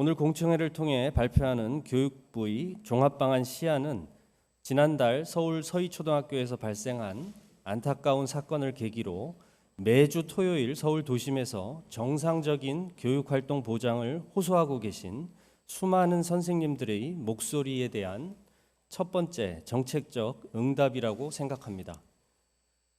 오늘 공청회를 통해 발표하는 교육부의 종합방안 시안은 지난달 서울 서희초등학교에서 발생한 안타까운 사건을 계기로 매주 토요일 서울 도심에서 정상적인 교육활동 보장을 호소하고 계신 수많은 선생님들의 목소리에 대한 첫 번째 정책적 응답이라고 생각합니다.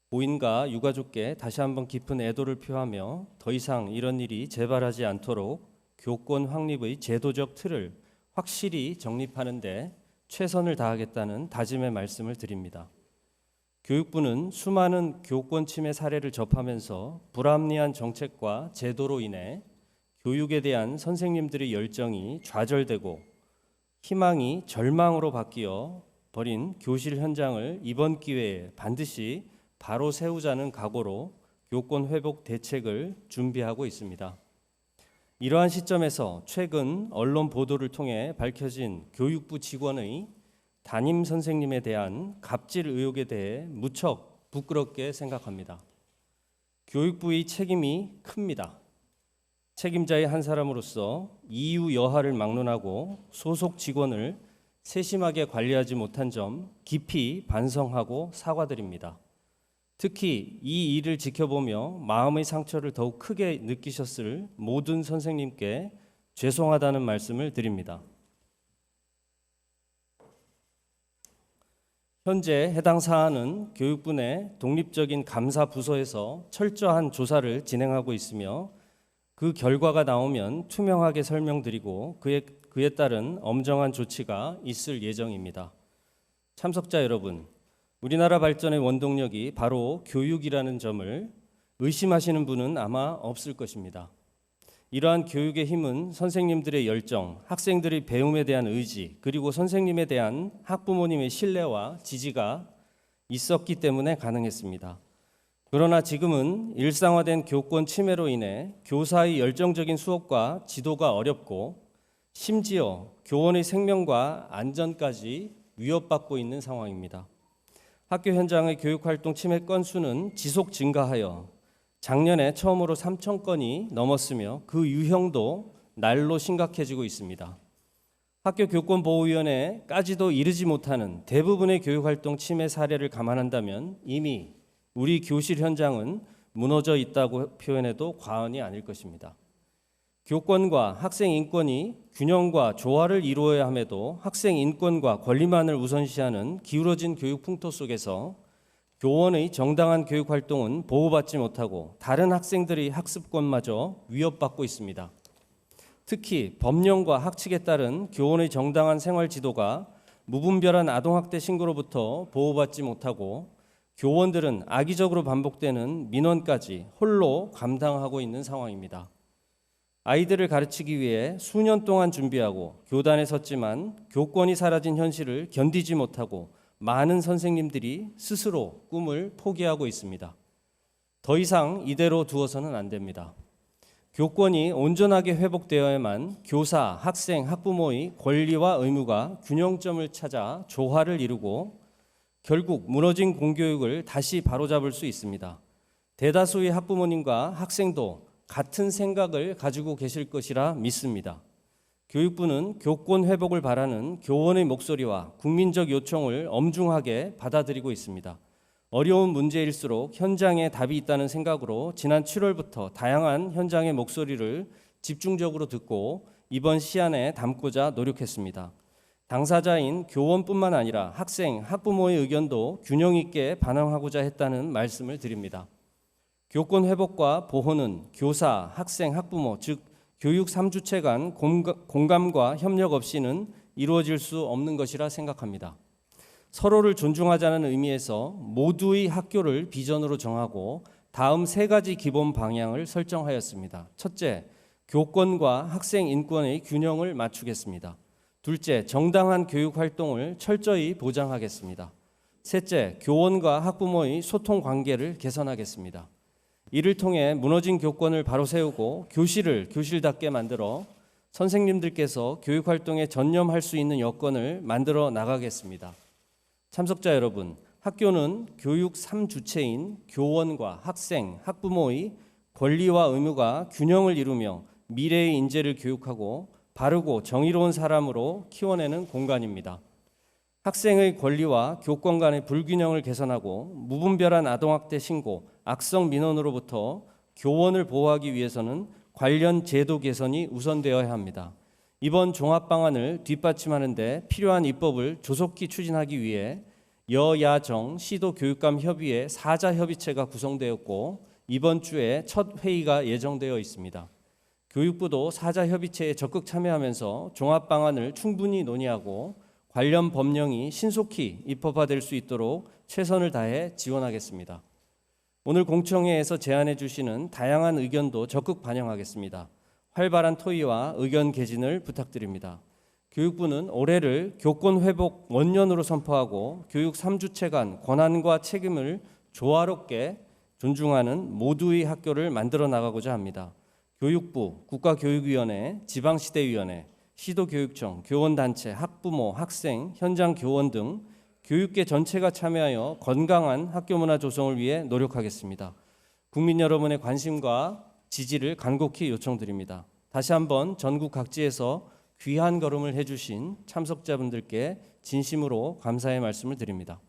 고인과 유가족께 다시 한번 깊은 애도를 표하며 더 이상 이런 일이 재발하지 않도록 교권 확립의 제도적 틀을 확실히 정립하는 데 최선을 다하겠다는 다짐의 말씀을 드립니다. 교육부는 수많은 교권 침해 사례를 접하면서 불합리한 정책과 제도로 인해 교육에 대한 선생님들의 열정이 좌절되고 희망이 절망으로 바뀌어 버린 교실 현장을 이번 기회에 반드시 바로 세우자는 각오로 교권 회복 대책을 준비하고 있습니다. 이러한 시점에서 최근 언론 보도를 통해 밝혀진 교육부 직원의 담임 선생님에 대한 갑질 의혹에 대해 무척 부끄럽게 생각합니다. 교육부의 책임이 큽니다. 책임자의 한 사람으로서 이유 여하를 막론하고 소속 직원을 세심하게 관리하지 못한 점 깊이 반성하고 사과드립니다. 특히 이 일을 지켜보며 마음의 상처를 더욱 크게 느끼셨을 모든 선생님께 죄송하다는 말씀을 드립니다. 현재 해당 사안은 교육부 내 독립적인 감사 부서에서 철저한 조사를 진행하고 있으며 그 결과가 나오면 투명하게 설명드리고 그에 따른 엄정한 조치가 있을 예정입니다. 참석자 여러분, 우리나라 발전의 원동력이 바로 교육이라는 점을 의심하시는 분은 아마 없을 것입니다. 이러한 교육의 힘은 선생님들의 열정, 학생들의 배움에 대한 의지, 그리고 선생님에 대한 학부모님의 신뢰와 지지가 있었기 때문에 가능했습니다. 그러나 지금은 일상화된 교권 침해로 인해 교사의 열정적인 수업과 지도가 어렵고 심지어 교원의 생명과 안전까지 위협받고 있는 상황입니다. 학교 현장의 교육활동 침해 건수는 지속 증가하여 작년에 처음으로 3,000건이 넘었으며 그 유형도 날로 심각해지고 있습니다. 학교교권보호위원회까지도 이르지 못하는 대부분의 교육활동 침해 사례를 감안한다면 이미 우리 교실 현장은 무너져 있다고 표현해도 과언이 아닐 것입니다. 교권과 학생 인권이 균형과 조화를 이루어야 함에도 학생 인권과 권리만을 우선시하는 기울어진 교육 풍토 속에서 교원의 정당한 교육 활동은 보호받지 못하고 다른 학생들의 학습권마저 위협받고 있습니다. 특히 법령과 학칙에 따른 교원의 정당한 생활 지도가 무분별한 아동학대 신고로부터 보호받지 못하고 교원들은 악의적으로 반복되는 민원까지 홀로 감당하고 있는 상황입니다. 아이들을 가르치기 위해 수년 동안 준비하고 교단에 섰지만 교권이 사라진 현실을 견디지 못하고 많은 선생님들이 스스로 꿈을 포기하고 있습니다. 더 이상 이대로 두어서는 안 됩니다. 교권이 온전하게 회복되어야만 교사, 학생, 학부모의 권리와 의무가 균형점을 찾아 조화를 이루고 결국 무너진 공교육을 다시 바로잡을 수 있습니다. 대다수의 학부모님과 학생도 같은 생각을 가지고 계실 것이라 믿습니다. 교육부는 교권 회복을 바라는 교원의 목소리와 국민적 요청을 엄중하게 받아들이고 있습니다. 어려운 문제일수록 현장에 답이 있다는 생각으로 지난 7월부터 다양한 현장의 목소리를 집중적으로 듣고 이번 시안에 담고자 노력했습니다. 당사자인 교원뿐만 아니라 학생, 학부모의 의견도 균형 있게 반영하고자 했다는 말씀을 드립니다. 교권 회복과 보호는 교사, 학생, 학부모, 즉 교육 3주체 간 공감과 협력 없이는 이루어질 수 없는 것이라 생각합니다. 서로를 존중하자는 의미에서 모두의 학교를 비전으로 정하고 다음 3가지 기본 방향을 설정하였습니다. 첫째, 교권과 학생 인권의 균형을 맞추겠습니다. 둘째, 정당한 교육 활동을 철저히 보장하겠습니다. 셋째, 교원과 학부모의 소통 관계를 개선하겠습니다. 이를 통해 무너진 교권을 바로 세우고 교실을 교실답게 만들어 선생님들께서 교육활동에 전념할 수 있는 여건을 만들어 나가겠습니다. 참석자 여러분, 학교는 교육 3주체인 교원과 학생, 학부모의 권리와 의무가 균형을 이루며 미래의 인재를 교육하고 바르고 정의로운 사람으로 키워내는 공간입니다. 학생의 권리와 교권 간의 불균형을 개선하고 무분별한 아동학대 신고, 악성 민원으로부터 교원을 보호하기 위해서는 관련 제도 개선이 우선되어야 합니다. 이번 종합방안을 뒷받침하는 데 필요한 입법을 조속히 추진하기 위해 여야정 시도교육감 협의회 사자협의체가 구성되었고 이번 주에 첫 회의가 예정되어 있습니다. 교육부도 사자협의체에 적극 참여하면서 종합방안을 충분히 논의하고 관련 법령이 신속히 입법화될 수 있도록 최선을 다해 지원하겠습니다. 오늘 공청회에서 제안해 주시는 다양한 의견도 적극 반영하겠습니다. 활발한 토의와 의견 개진을 부탁드립니다. 교육부는 올해를 교권 회복 원년으로 선포하고 교육 3주체간 권한과 책임을 조화롭게 존중하는 모두의 학교를 만들어 나가고자 합니다. 교육부, 국가교육위원회, 지방시대위원회, 시도교육청, 교원단체, 학부모, 학생, 현장 교원 등 교육계 전체가 참여하여 건강한 학교문화 조성을 위해 노력하겠습니다. 국민 여러분의 관심과 지지를 간곡히 요청드립니다. 다시 한번 전국 각지에서 귀한 걸음을 해주신 참석자분들께 진심으로 감사의 말씀을 드립니다.